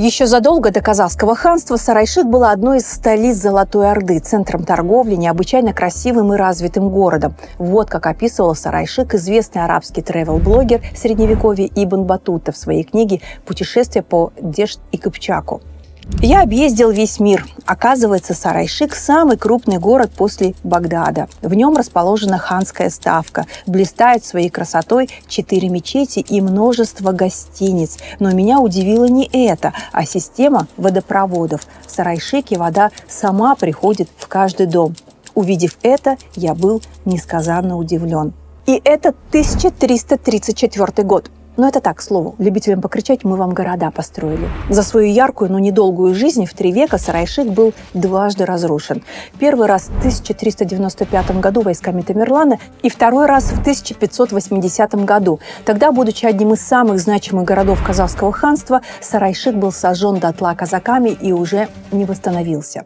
Еще задолго до Казахского ханства Сарайшик была одной из столиц Золотой Орды, центром торговли, необычайно красивым и развитым городом. Вот как описывал Сарайшик известный арабский тревел-блогер Средневековья Ибн Батута в своей книге «Путешествие по Дешт и Кыпчаку». Я объездил весь мир. Оказывается, Сарайшик – самый крупный город после Багдада. В нем расположена ханская ставка. Блистает своей красотой 4 мечети и множество гостиниц. Но меня удивило не это, а система водопроводов. В Сарайшике вода сама приходит в каждый дом. Увидев это, я был несказанно удивлен. И это 1334 год. Но это так, к слову. Любителям покричать мы вам города построили. За свою яркую, но недолгую жизнь в 3 века Сарайшик был дважды разрушен. Первый раз в 1395 году войсками Тамерлана и второй раз в 1580 году. Тогда, будучи одним из самых значимых городов Казахского ханства, Сарайшик был сожжен дотла казаками и уже не восстановился.